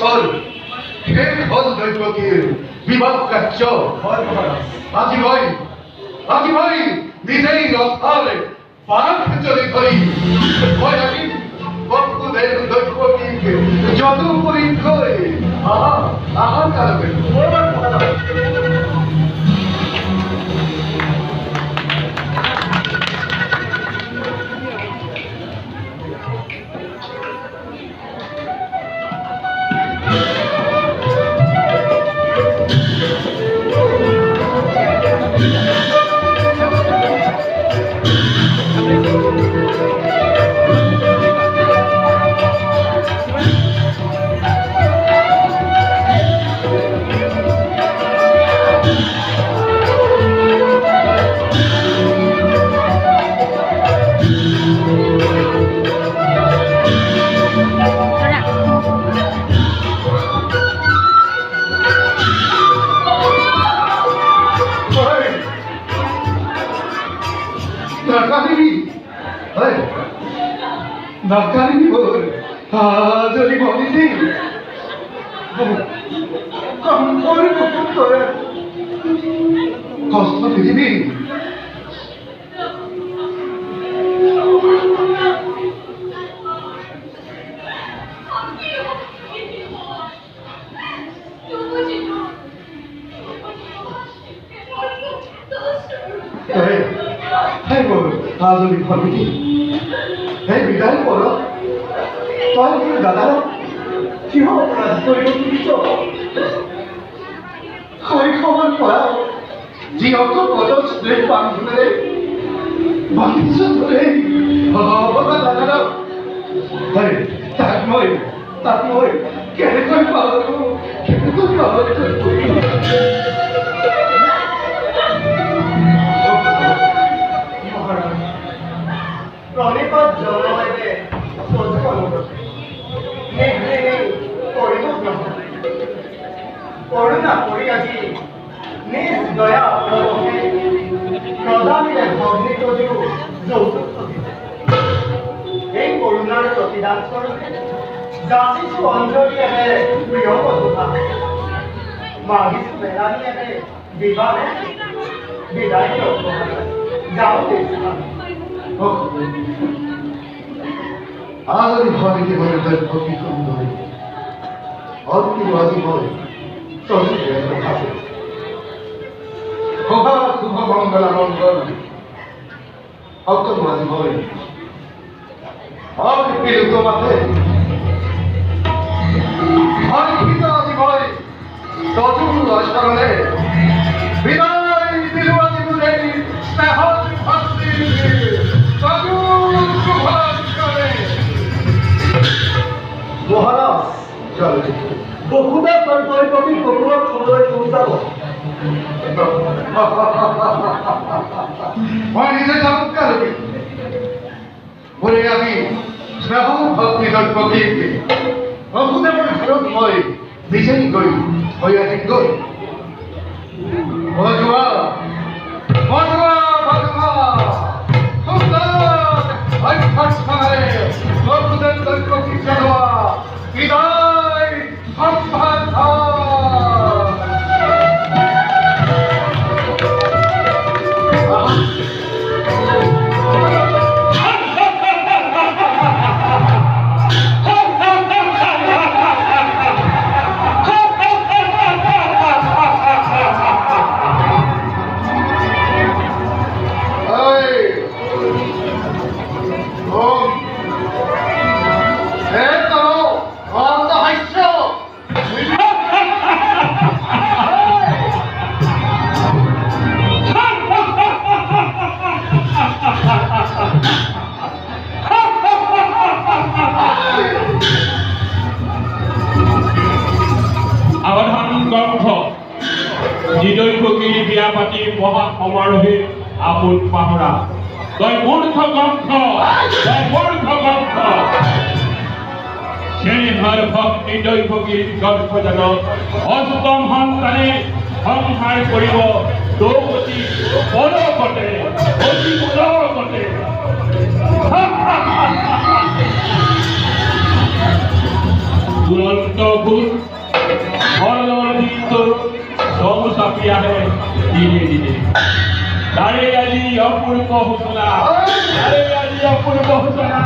বছর শেষ হল দৈবকীর বিবাহ কার্য। আজি ভাই নিজেই রথারে পাঠ চলে ধরি ভয়াবী ভক্তদের দৈবকীকে যত পরীক্ষায় আহা কারবে। Nakari bol, jadi polisi. Kampor kumpul, kosmo pilihi. Hey bol, jadi polisi. Hey, বিদায় করো তই কি দাদা কিহ অপরাধ কৰিব খুজিছ শৈশৱৰ পৰা যি অকল পদৰ স্প্ৰে বান্ধোনেৰে বান্ধিছ তোৰে ভগৱান দাদা তাক মই কেনেকৈ পাহৰো Pronipat জলবায়ুতে সহ্য নকৰে কৰিব নহয় কৰোণা কৰি আজি নিজ দয়া অৱলম্বনে প্ৰদানীৰে ভগ্নীকজু যৌতুক দিছে এই কৰোণাৰ প্ৰতিদান স্বৰূপে যাচিছো অঞ্জলিয়েৰে প্ৰিয় বধূভা মাগিছো মেলানীয়েৰে বিবাহে বিদায় যাওঁ দেখিবা আজ ভাবিতে বলে দৈবকী সুন্দরী অন্তিম আজি বলে চতুর্থ থাকে শুভা শুভ মঙ্গল মঙ্গল অন্তম আজি বলে অবিপিলুত মাথে অলিখিত আজি বলে চতুর্থ শরণে বিদায় দিলু আজি বুঝে স্নেহ ভক্তি মহারাজ বহুদা দৈবকী কপুরক সময় পৌঁছাব মই নিজে চমৎকার বলে আমি স্নেহ ভক্তি দৈবকীকে বহুদেৱৰ ঘৰত মই নিজেই গৈ হৈ আহিম গৈ বজোৱা বহুদেৰ দৈবকী চলোৱা বিদায় সম্ভাষা দৈবকীৰ বিয়া পাতি মহা সমাৰোহে আপোন পাহৰা তই মূৰ্খ গ্ৰন্থ স্নেহৰ ভক্তি দৈবকীৰ গৰ্ভজনক অষ্টম সন্তানে সংসাৰ কৰিব দৌপতি পলকতে অতি পলকতে दुरंत घुस हरदीत समसापिया है धीरे धीरे दारे आजी अपूर्व हुसना दारे आजी अपूर्व हुसना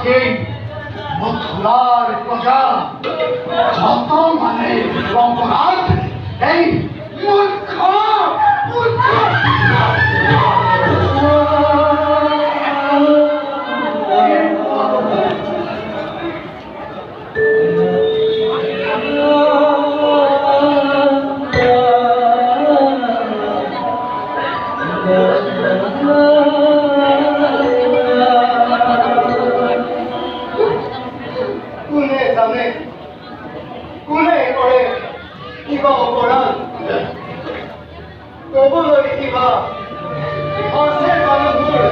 থাকে মথুরার প্রজা যত মানে অপরাধ এই মূর্খ মূর্খ কোনে কৰে কিবা অপৰাধ ক'বলৈ কিবা আছে মানুহবোৰ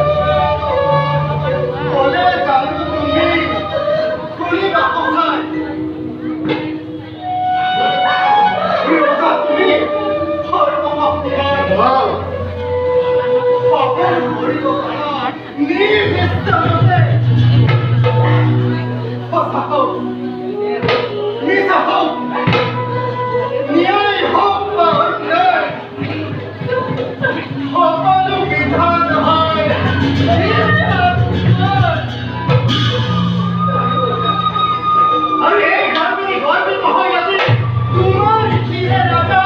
ক'লে জানো তুমি শুনিবা সঁচাই ৰজা তুমি সৰ্বশক্তিমান সকলো কৰিব পাৰা নিজ ইচ্ছামতে সঁচা হওক মিছা হওক ন্যায় হওক বা অন্যায় সকলো বিধান হয় আৰু এই গানটি গৰ্বিত হৈ আছে তোমাৰ ইতিহে ৰাজা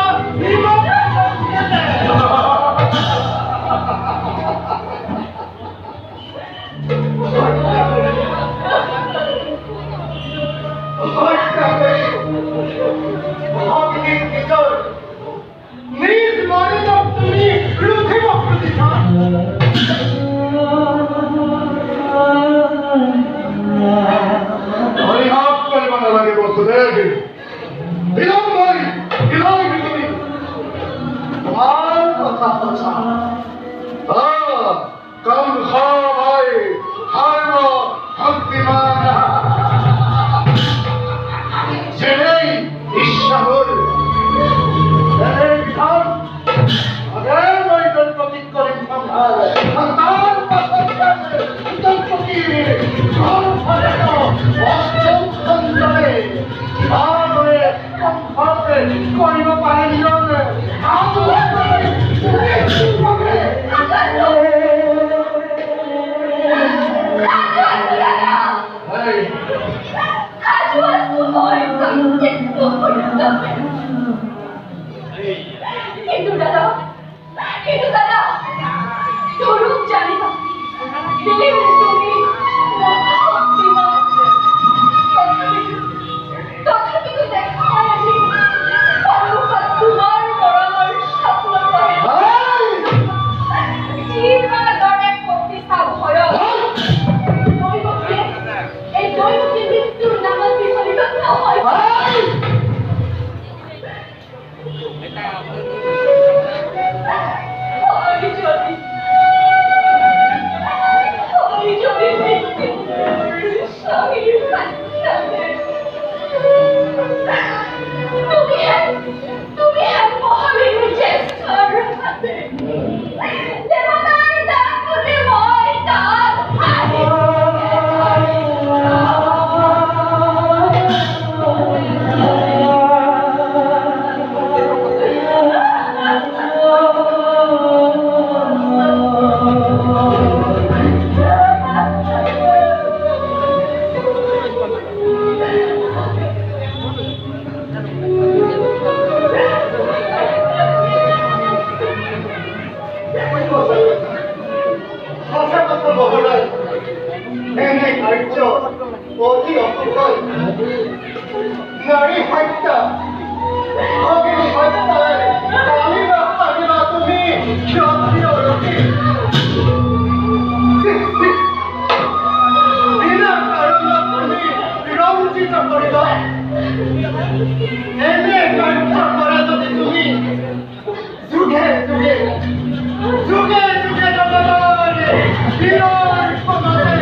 নিজ মৰণক তুমি ৰুধিব খুজিছা হৰিহাপ কৰিব নালাগে বসুদেৱ বিলম্ব কৰি বিলম্ব কৰি তোমাৰ কথা সঁচা কম হয় সৰ্ব শক্তিমান যেনেই ঈশ্বৰ যেনেই বিধান আগে মই দলপতি কৰিম সম্ভাৰ সন্তান পাছত দলপতি অষ্টম সন্তানে ভালদৰে সম্ভাৱে কৰিব পাৰে নিজকে কিন্তু দাদা ধরুন জানি না দেব তুমি তথাপি তো দেখা আজি পরমপদ তোমার মৰণৰ সফল হয় জীবনৰ দৰে প্ৰতিষ্ঠা ভয় এই দৈৱকী মৃত্যুৰ নামত বিচলিত নহয় তুমি এক মহাবীর চেষ্টার হাতে দেবতার দান করতে হয় তার অতি অপকয় নারী হত্যা অগ্নি হত্যায় কালিবা তুমি ক্ষত্রিয় লোকে বিনা কারণে তুমি রঞ্জিত করিবা এনে কার্য করা যদি তুমি যুগে যুগে যুগে যুগে জগতের বিরল সমাজে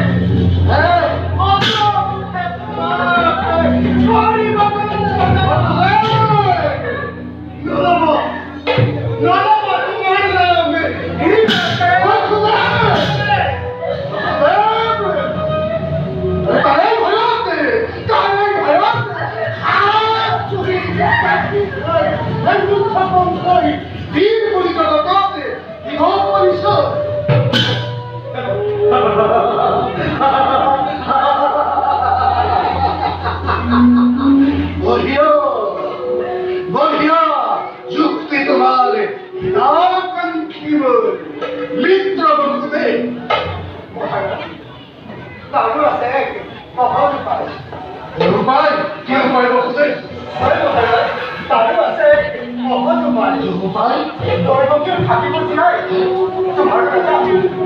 নাই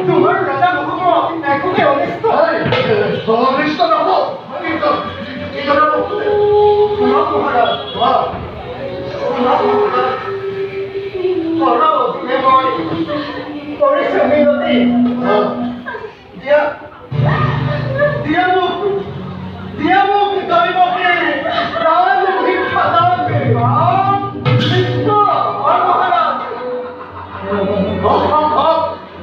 তোমাৰ ৰজা নহ'ব একোকে অনিষ্ট অনিষ্ট নহ'ব কি কথা শুনক মহাৰাজ শুনক মহাৰাজ ঘৰৰ অধীনে মই কৰিছোঁ মিনতি দিয়া মোক দৈৱকী প্ৰাণ ভিক্ষা দান কৃষ্ণ মহাৰাজ অসম্ভৱ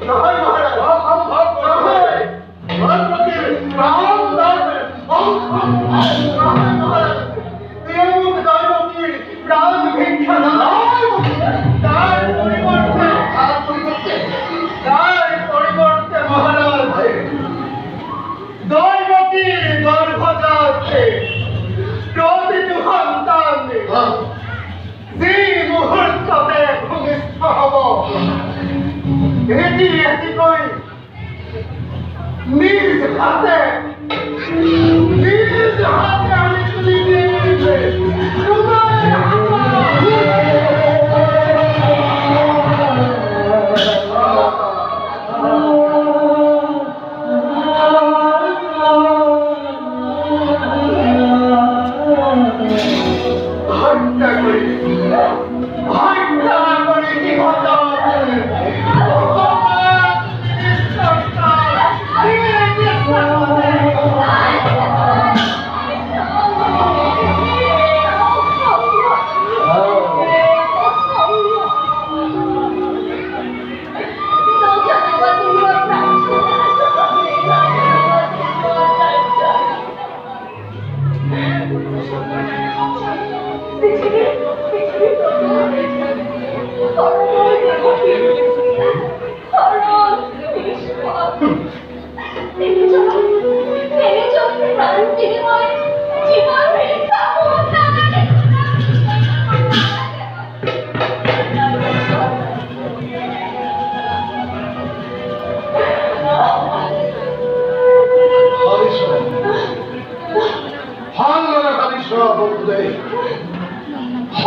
নহয় মহাৰাজ অসম্ভৱ নহয় প্ৰাণ দান নহয় মহাৰাজ দিয়া মোক দৈৱকী প্ৰাণ ভিক্ষা দান তাৰ পৰিৱৰ্তে মহাৰাজ দৈৱকী গৰ্ভজাতে প্ৰতিটো সন্তান যি মুহূৰ্ততে ভূমিষ্ঠ হ'ব এটিকৈ নিজ হাতে আমি তুলি দিছে ভাল লগা কালি বন্ধুদেৱ